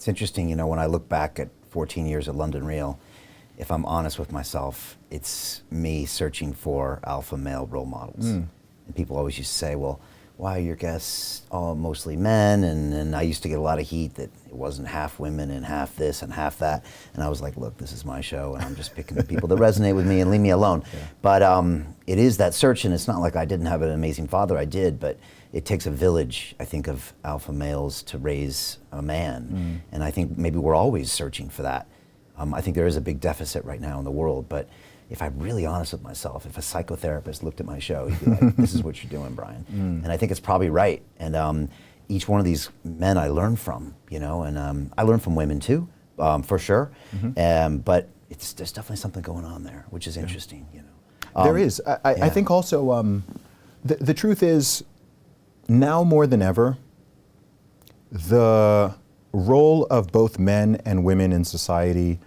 It's interesting, you know, when I look back at 14 years at London Real, if I'm honest with myself, it's me searching for alpha male role models. And people always used to say, well, why are your guests all mostly men? And I used to get a lot of heat that it wasn't half women and half this and half that. And I was like, look, this is my show and I'm just picking the people that resonate with me and leave me alone. Yeah. But it is that search, and it's not like I didn't have an amazing father, I did, but it takes a village, I think, of alpha males to raise a man. And I think maybe we're always searching for that. I think there is a big deficit right now in the world, but if I'm really honest with myself, if a psychotherapist looked at my show, he'd be like, this is what you're doing, Brian. And I think it's probably right. And each one of these men I learn from, you know, and I learn from women too, for sure. But there's definitely something going on there, which is interesting, you know. There is. I think also, the truth is, now more than ever, the role of both men and women in society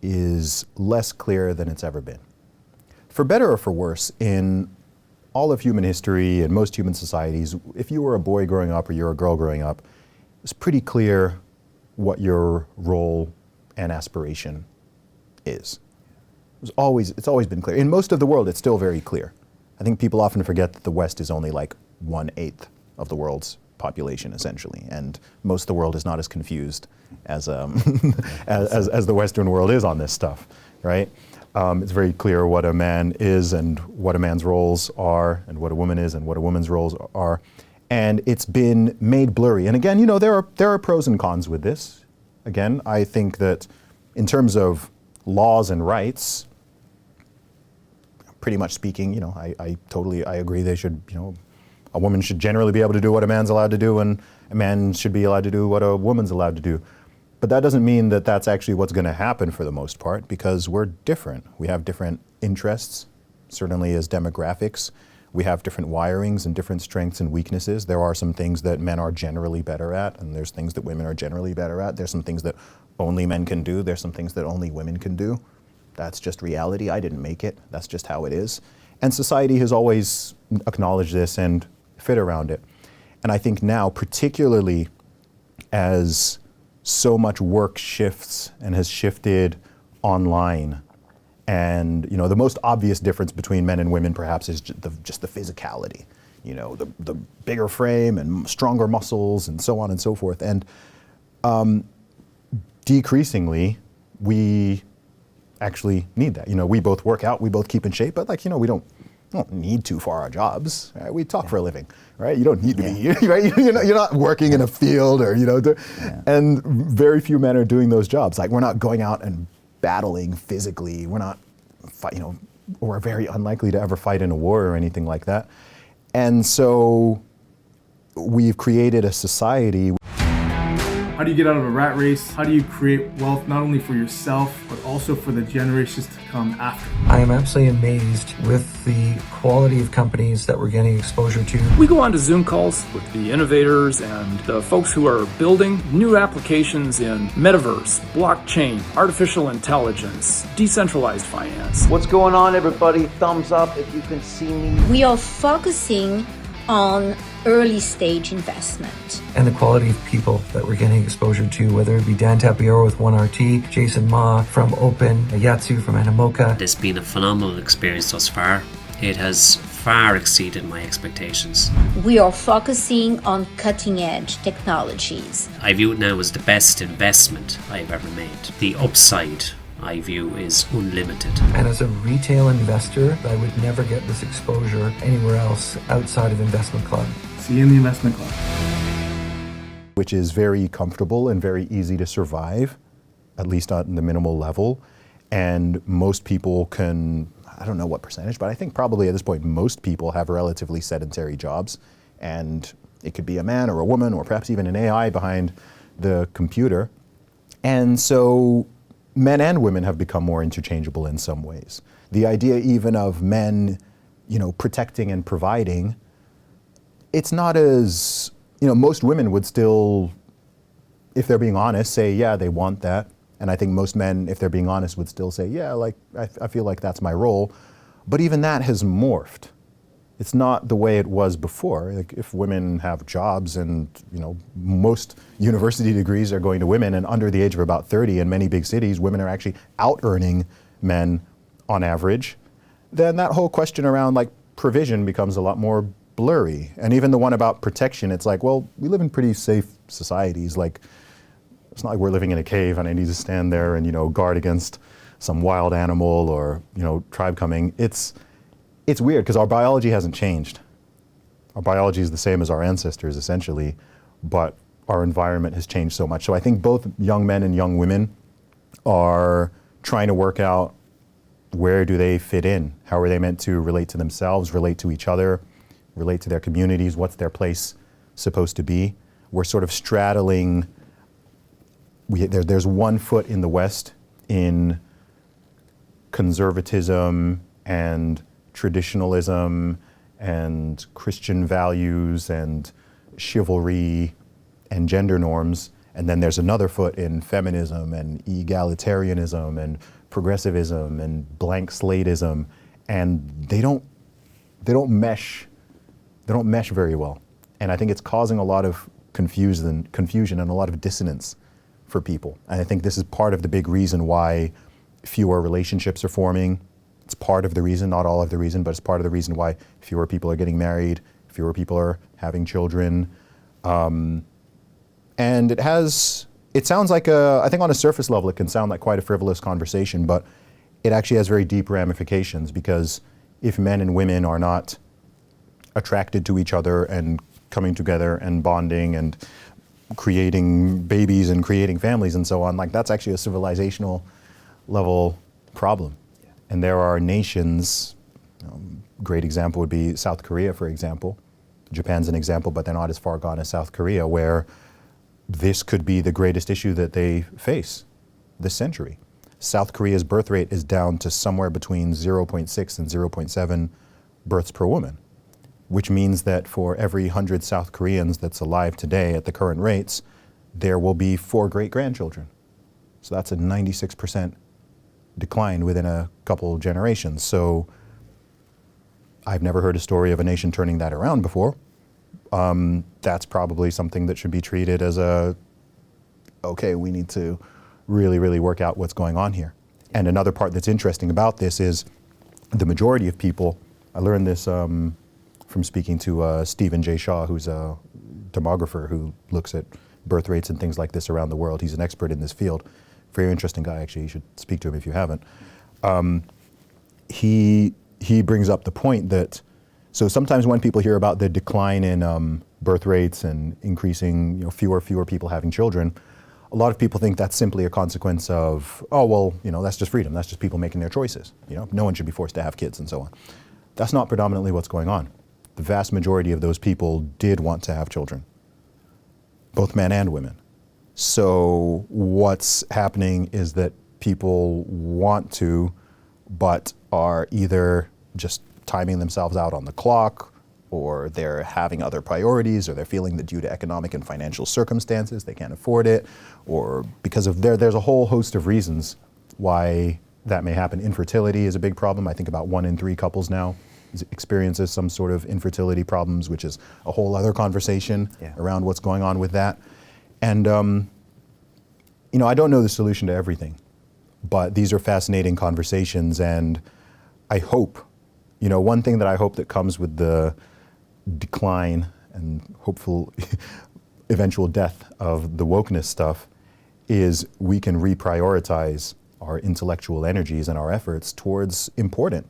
is less clear than it's ever been. For better or for worse, in all of human history and most human societies, if you were a boy growing up or you're a girl growing up, it's pretty clear what your role and aspiration is. It's always been clear. In most of the world, it's still very clear. I think people often forget that the West is only like 1/8 of the world's population, essentially, and most of the world is not as confused as as the Western world is on this stuff, right? It's very clear what a man is and what a man's roles are, and what a woman is and what a woman's roles are, and it's been made blurry. And again, you know, there are pros and cons with this. Again, I think that in terms of laws and rights, pretty much speaking, you know, I totally agree. They should, you know, a woman should generally be able to do what a man's allowed to do, and a man should be allowed to do what a woman's allowed to do. But that doesn't mean that that's actually what's going to happen for the most part, because we're different. We have different interests, certainly as demographics. We have different wirings and different strengths and weaknesses. There are some things that men are generally better at, and there's things that women are generally better at. There's some things that only men can do. There's some things that only women can do. That's just reality. I didn't make it. That's just how it is. And society has always acknowledged this and fit around it. And I think now, particularly as so much work shifts and has shifted online, and you know, the most obvious difference between men and women perhaps is just the physicality, you know, the bigger frame and stronger muscles and so on and so forth. And decreasingly, we actually need that. You know, we both work out, we both keep in shape, but like, you know, we don't need to for our jobs. Right? We talk for a living, right? You don't need to be, right? You're not working in a field, or, you know, and very few men are doing those jobs. Like, we're not going out and battling physically. We're not, you know, we're very unlikely to ever fight in a war or anything like that. And so we've created a society. How do you get out of a rat race? How do you create wealth not only for yourself, but also for the generations to come after? I am absolutely amazed with the quality of companies that we're getting exposure to. We go on to Zoom calls with the innovators and the folks who are building new applications in metaverse, blockchain, artificial intelligence, decentralized finance. What's going on, everybody? Thumbs up if you can see me. We are focusing on early stage investment. And the quality of people that we're getting exposure to, whether it be Dan Tapiero with 1RT, Jason Ma from Open, Yatsu from Animoca. It's been a phenomenal experience thus far. It has far exceeded my expectations. We are focusing on cutting edge technologies. I view it now as the best investment I've ever made. The upside, I view, is unlimited. And as a retail investor, I would never get this exposure anywhere else outside of Investment Club. See you in the Investment Club. Which is very comfortable and very easy to survive, at least on the minimal level. And most people can, I don't know what percentage, but I think probably at this point, most people have relatively sedentary jobs. And it could be a man or a woman, or perhaps even an AI behind the computer. And so men and women have become more interchangeable in some ways. The idea even of men, you know, protecting and providing, it's not as, you know, most women would still, if they're being honest, say, yeah, they want that. And I think most men, if they're being honest, would still say, yeah, like, I feel like that's my role. But even that has morphed. It's not the way it was before. Like if women have jobs and, most university degrees are going to women, and under the age of about 30 in many big cities, women are actually out earning men on average, then that whole question around like provision becomes a lot more blurry. And even the one about protection, it's like, well, we live in pretty safe societies. Like, it's not like we're living in a cave and I need to stand there and, guard against some wild animal or, tribe coming. It's weird because our biology hasn't changed. Our biology is the same as our ancestors essentially, but our environment has changed so much. So I think both young men and young women are trying to work out where do they fit in? How are they meant to relate to themselves, relate to each other, relate to their communities? What's their place supposed to be? We're sort of straddling, there's one foot in the West in conservatism and traditionalism and Christian values and chivalry and gender norms. And then there's another foot in feminism and egalitarianism and progressivism and blank slateism. And they don't mesh very well. And I think it's causing a lot of confusion and a lot of dissonance for people. And I think this is part of the big reason why fewer relationships are forming. It's part of the reason, not all of the reason, but it's part of the reason why fewer people are getting married, fewer people are having children. And it sounds like I think on a surface level, it can sound like quite a frivolous conversation, but it actually has very deep ramifications, because if men and women are not attracted to each other and coming together and bonding and creating babies and creating families and so on, like that's actually a civilizational level problem. And there are nations, great example would be South Korea, for example. Japan's an example, but they're not as far gone as South Korea, where this could be the greatest issue that they face this century. South Korea's birth rate is down to somewhere between 0.6 and 0.7 births per woman, which means that for every 100 South Koreans that's alive today at the current rates, there will be 4 great-grandchildren. So that's a 96% decline within a couple generations. So I've never heard a story of a nation turning that around before. That's probably something that should be treated as okay, we need to really, really work out what's going on here. And another part that's interesting about this is the majority of people, I learned this from speaking to Stephen J. Shaw, who's a demographer who looks at birth rates and things like this around the world. He's an expert in this field. Very interesting guy, actually. You should speak to him if you haven't. He brings up the point that, so sometimes when people hear about the decline in birth rates and increasing, fewer people having children, a lot of people think that's simply a consequence of, that's just freedom. That's just people making their choices. No one should be forced to have kids and so on. That's not predominantly what's going on. The vast majority of those people did want to have children, both men and women. So what's happening is that people want to, but are either just timing themselves out on the clock, or they're having other priorities, or they're feeling that due to economic and financial circumstances they can't afford it, or because of there's a whole host of reasons why that may happen. Infertility is a big problem. I think about 1 in 3 couples now experiences some sort of infertility problems, which is a whole other conversation around what's going on with that. And, I don't know the solution to everything, but these are fascinating conversations. And I hope, one thing that I hope that comes with the decline and hopeful eventual death of the wokeness stuff is we can reprioritize our intellectual energies and our efforts towards important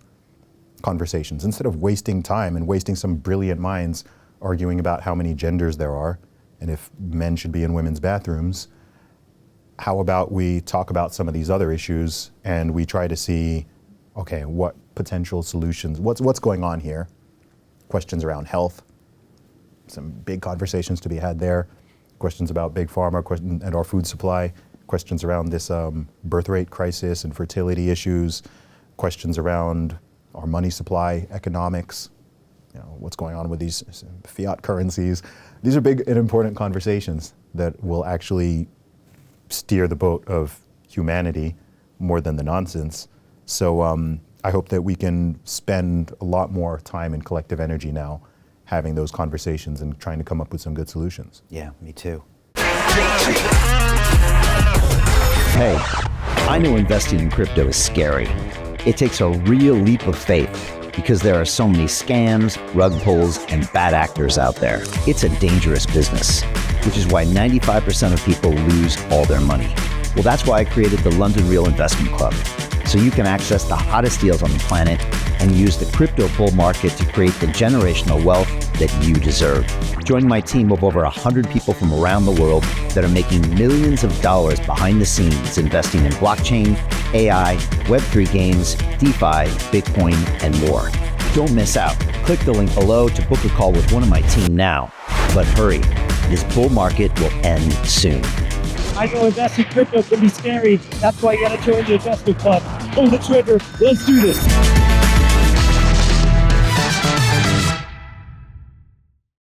conversations, instead of wasting time and wasting some brilliant minds arguing about how many genders there are and if men should be in women's bathrooms. How about we talk about some of these other issues and we try to see, okay, what potential solutions, what's going on here? Questions around health, some big conversations to be had there. Questions about big pharma and our food supply. Questions around this birth rate crisis and fertility issues. Questions around our money supply, economics, what's going on with these fiat currencies. These are big and important conversations that will actually steer the boat of humanity more than the nonsense. So I hope that we can spend a lot more time and collective energy now having those conversations and trying to come up with some good solutions. Yeah, me too. Hey, I know investing in crypto is scary. It takes a real leap of faith because there are so many scams, rug pulls, and bad actors out there. It's a dangerous business, which is why 95% of people lose all their money. Well, that's why I created the London Real Investment Club, so you can access the hottest deals on the planet and use the crypto bull market to create the generational wealth that you deserve. Join my team of over 100 people from around the world that are making millions of dollars behind the scenes investing in blockchain, AI, Web3 games, DeFi, Bitcoin, and more. Don't miss out. Click the link below to book a call with one of my team now. But hurry, this bull market will end soon. I know investing in crypto can be scary. That's why you gotta join the investment club. Pull the trigger. Let's do this.